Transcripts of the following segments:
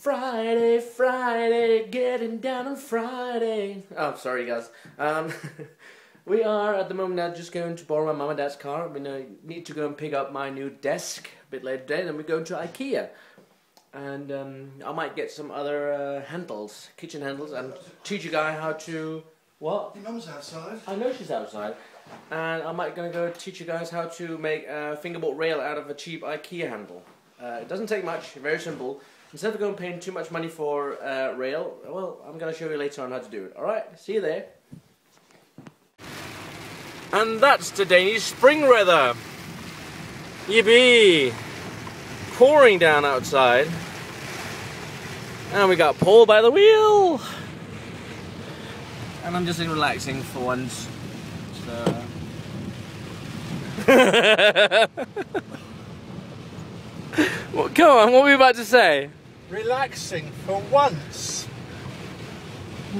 Friday, Friday, getting down on Friday. Oh, sorry guys. We are at the moment now just going to borrow my mum and dad's car. We need to go and pick up my new desk a bit later today. Then we're going to Ikea. And I might get some other handles, kitchen handles, and teach you guys how to... What? Your mum's outside. I know she's outside. And I might go teach you guys how to make a fingerboard rail out of a cheap Ikea handle. It doesn't take much, very simple. Instead of going paying too much money for rail, well, I'm going to show you later on how to do it. Alright, see you there. And that's the Danish spring weather. Yippee! Pouring down outside. And we got Paul by the wheel. And I'm just relaxing for once. So. Well, come on, what were you about to say? Relaxing for once.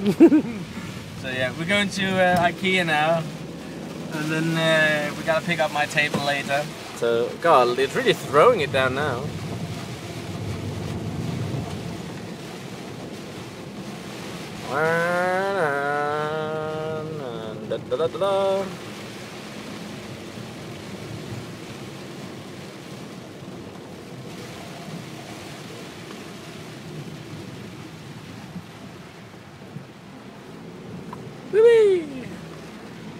So yeah, we're going to Ikea now. And then we gotta pick up my table later. So, God, it's really throwing it down now.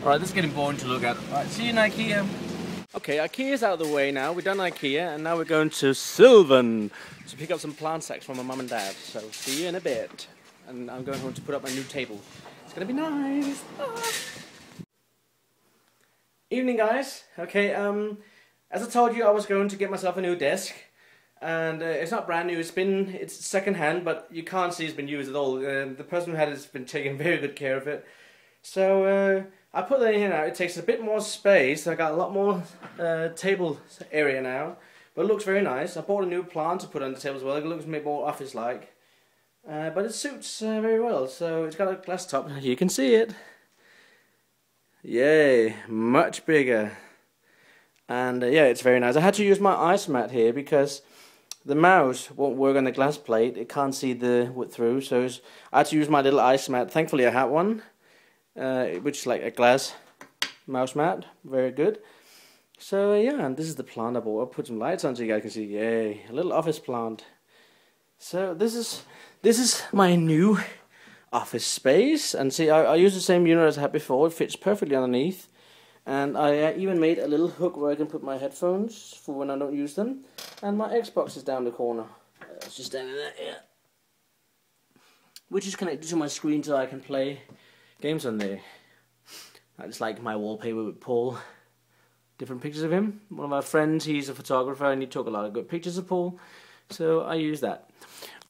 Alright, this is getting boring to look at. Alright, see you in Ikea. Okay, Ikea's out of the way now. We're done Ikea, and now we're going to Sylvan to pick up some plant stacks from my mum and dad. So, see you in a bit. And I'm going home to put up my new table. It's gonna be nice. Ah. Evening, guys. Okay, as I told you, I was going to get myself a new desk. And it's not brand new, it's second hand, but you can't see it's been used at all. The person who had it has been taking very good care of it. So, I put that in here now. It takes a bit more space. I got a lot more table area now, but it looks very nice. I bought a new plant to put on the table as well. It looks a bit more office-like, but it suits very well. So it's got a glass top. You can see it. Yay, much bigger. And yeah, it's very nice. I had to use my ice mat here because the mouse won't work on the glass plate. It can't see the wood through, so I had to use my little ice mat. Thankfully, I had one. Which is like a glass mouse mat, very good. So yeah, and this is the plant I bought. I'll put some lights on so you guys can see. Yay, a little office plant. So this is my new office space, and see, I use the same unit as I had before. It fits perfectly underneath, and I even made a little hook where I can put my headphones for when I don't use them. And my Xbox is down the corner. It's just down there, yeah. Which is connected to my screen so I can play games on there. I just like my wallpaper with Paul. Different pictures of him. One of our friends, he's a photographer and he took a lot of good pictures of Paul. So I use that.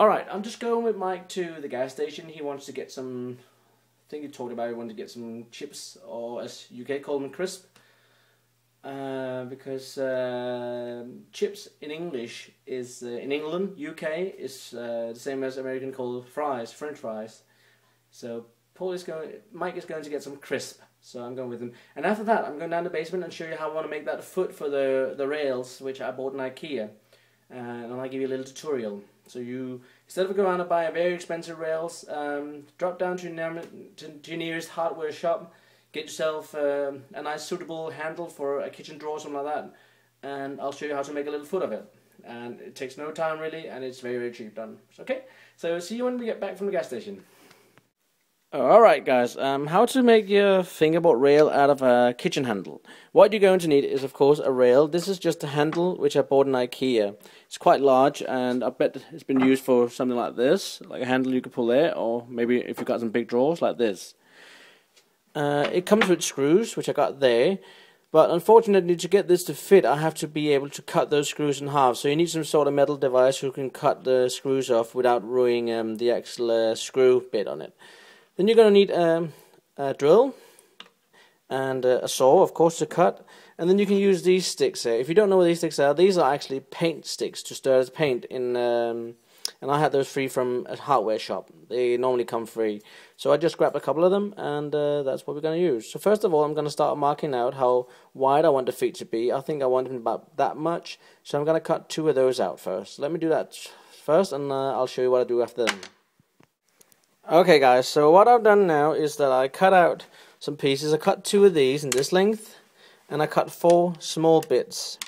Alright, I'm just going with Mike to the gas station. He wants to get some, I think he talked about he wanted to get some chips, or as UK call them, crisp. Because chips in English is, in England, UK, is the same as American call fries, French fries. So Mike is going to get some crisp, so I'm going with him. And after that, I'm going down the basement and show you how I want to make that foot for the rails, which I bought in Ikea. And I'll give you a little tutorial. So you, instead of going out and buy very expensive rails, drop down to your nearest hardware shop, get yourself a nice suitable handle for a kitchen drawer or something like that, and I'll show you how to make a little foot of it. And it takes no time really, and it's very, very cheap done. Okay, so see you when we get back from the gas station. Alright guys, how to make your fingerboard rail out of a kitchen handle. What you're going to need is of course a rail. This is just a handle which I bought in Ikea. It's quite large and I bet it's been used for something like this, like a handle you could pull there, or maybe if you've got some big drawers like this. It comes with screws, which I got there, but unfortunately to get this to fit I have to be able to cut those screws in half, so you need some sort of metal device who can cut the screws off without ruining the actual screw bit on it. Then you're going to need a drill and a saw, of course, to cut. And then you can use these sticks here. If you don't know what these sticks are, these are actually paint sticks to stir as paint. And I had those free from a hardware shop. They normally come free. So I just grabbed a couple of them, and that's what we're going to use. So first of all, I'm going to start marking out how wide I want the feet to be. I think I want them about that much. So I'm going to cut 2 of those out first. Let me do that first, and I'll show you what I do after them. Okay guys, so what I've done now is that I cut out some pieces. I cut 2 of these in this length, and I cut 4 small bits.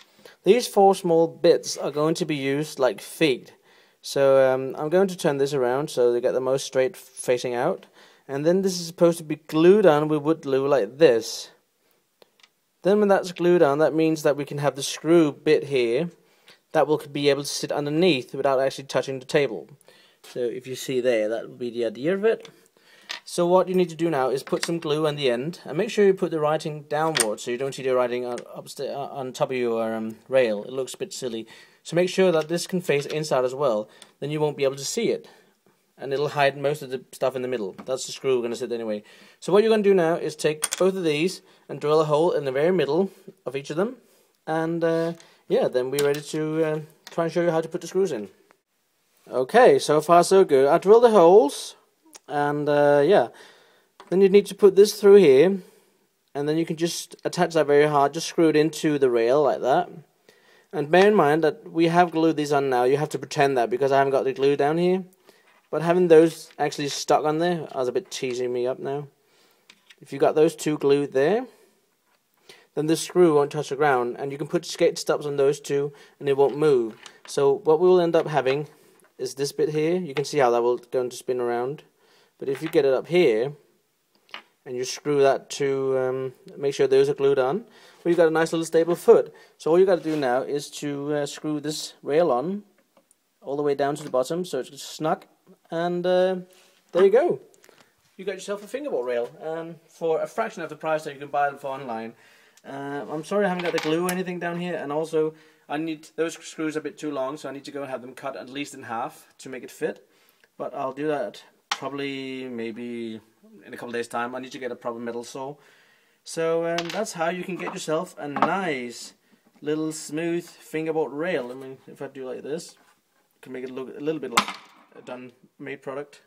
These 4 small bits are going to be used like feet. So I'm going to turn this around so they get the most straight facing out. And then this is supposed to be glued on with wood glue like this. Then when that's glued on, that means that we can have the screw bit here that will be able to sit underneath without actually touching the table. So if you see there, that would be the idea of it. So what you need to do now is put some glue on the end, and make sure you put the writing downwards so you don't see the writing on top of your rail. It looks a bit silly. So make sure that this can face inside as well, then you won't be able to see it. And it'll hide most of the stuff in the middle. That's the screw we're going to sit anyway. So what you're going to do now is take both of these and drill a hole in the very middle of each of them. And yeah, then we're ready to try and show you how to put the screws in. Okay, so far so good. I drilled the holes, and yeah, then you need to put this through here, and then you can just attach that very hard, just screw it into the rail like that. And bear in mind that we have glued these on now. You have to pretend that because I haven't got the glue down here. But having those actually stuck on there is a bit teasing me up now. If you got those 2 glued there, then the screw won't touch the ground, and you can put skate stops on those 2 and it won't move. So what we will end up having is this bit here. You can see how that will going to spin around. But if you get it up here and you screw that to make sure those are glued on, well, you've got a nice little stable foot. So all you got to do now is to screw this rail on all the way down to the bottom so it's snug, and there you go. You got yourself a fingerboard rail for a fraction of the price that you can buy them for online. I'm sorry I haven't got the glue or anything down here, and also I need those screws are a bit too long, so I need to go and have them cut at least in half to make it fit. But I'll do that probably maybe in a couple of days time. I need to get a proper metal saw. So that's how you can get yourself a nice little smooth fingerboard rail. I mean, if I do like this, I can make it look a little bit like a done made product.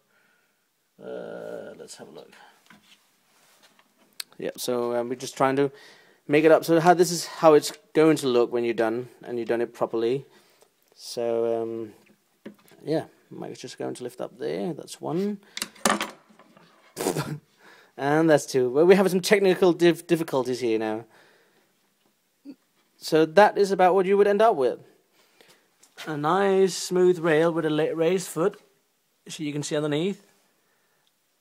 Let's have a look. Yeah, so we're just trying to make it up so how this is how it's going to look when you're done and you've done it properly. So yeah, Mike's just going to lift up there. That's 1 and that's 2. Well, we have some technical difficulties here now. So that is about what you would end up with. A nice smooth rail with a raised foot, so you can see underneath.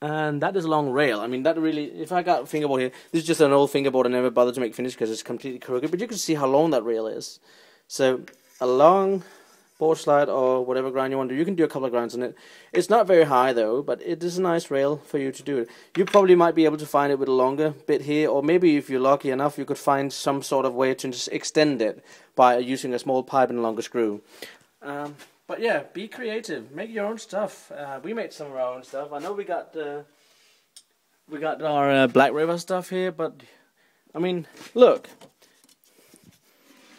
And that is a long rail. I mean, that really, if I got a fingerboard here, this is just an old fingerboard I never bothered to make finish because it's completely crooked, but you can see how long that rail is. So, a long board slide or whatever grind you want to do, you can do a couple of grinds on it. It's not very high though, but it is a nice rail for you to do it. You probably might be able to find it with a longer bit here, or maybe if you're lucky enough, you could find some sort of way to just extend it by using a small pipe and a longer screw. But yeah, be creative. Make your own stuff. We made some of our own stuff. I know we got our Black River stuff here, but I mean, look.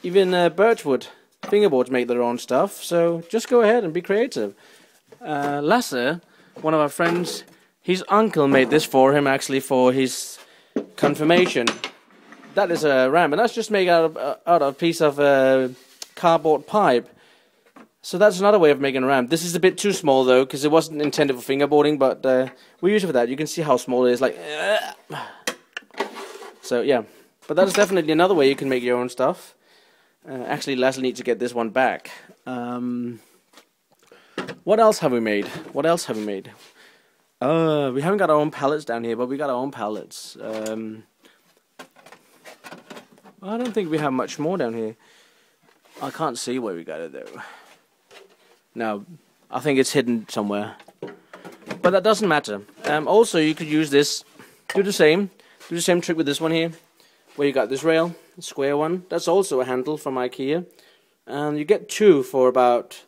Even Birchwood fingerboards make their own stuff. So just go ahead and be creative. Lasse, one of our friends, his uncle made this for him actually for his confirmation. That is a ram, and that's just made out of a piece of cardboard pipe. So that's another way of making a ramp. This is a bit too small though, because it wasn't intended for fingerboarding, but we use it for that. You can see how small it is, like. So yeah, but that is definitely another way you can make your own stuff. Actually, Leslie needs to get this one back. What else have we made? What else have we made? We haven't got our own pallets down here, but we got our own pallets. I don't think we have much more down here. I can't see where we got it though. No, I think it's hidden somewhere. But that doesn't matter. Also, you could use this. Do the same trick with this one here, where you got this rail, the square one. That's also a handle from Ikea, and you get 2 for about,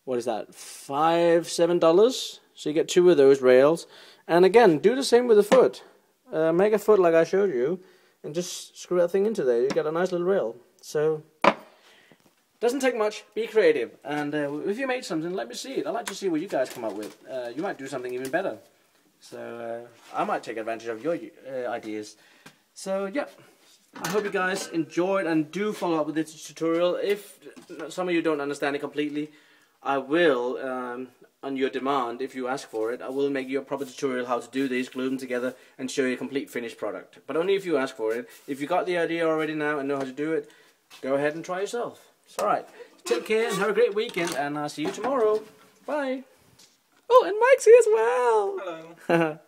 what is that, $5-7. So you get 2 of those rails, and again, do the same with the foot. Make a foot like I showed you, and just screw that thing into there. You get a nice little rail. So. Doesn't take much, be creative, and if you made something, let me see it. I'd like to see what you guys come up with. You might do something even better. So, I might take advantage of your ideas. So, yeah, I hope you guys enjoyed and do follow up with this tutorial. If some of you don't understand it completely, I will, on your demand, if you ask for it, I will make you a proper tutorial how to do these, glue them together, and show you a complete finished product. But only if you ask for it. If you got the idea already now and know how to do it, go ahead and try yourself. It's alright. Take care and have a great weekend, and I'll see you tomorrow. Bye. Oh, and Mike's here as well. Hello.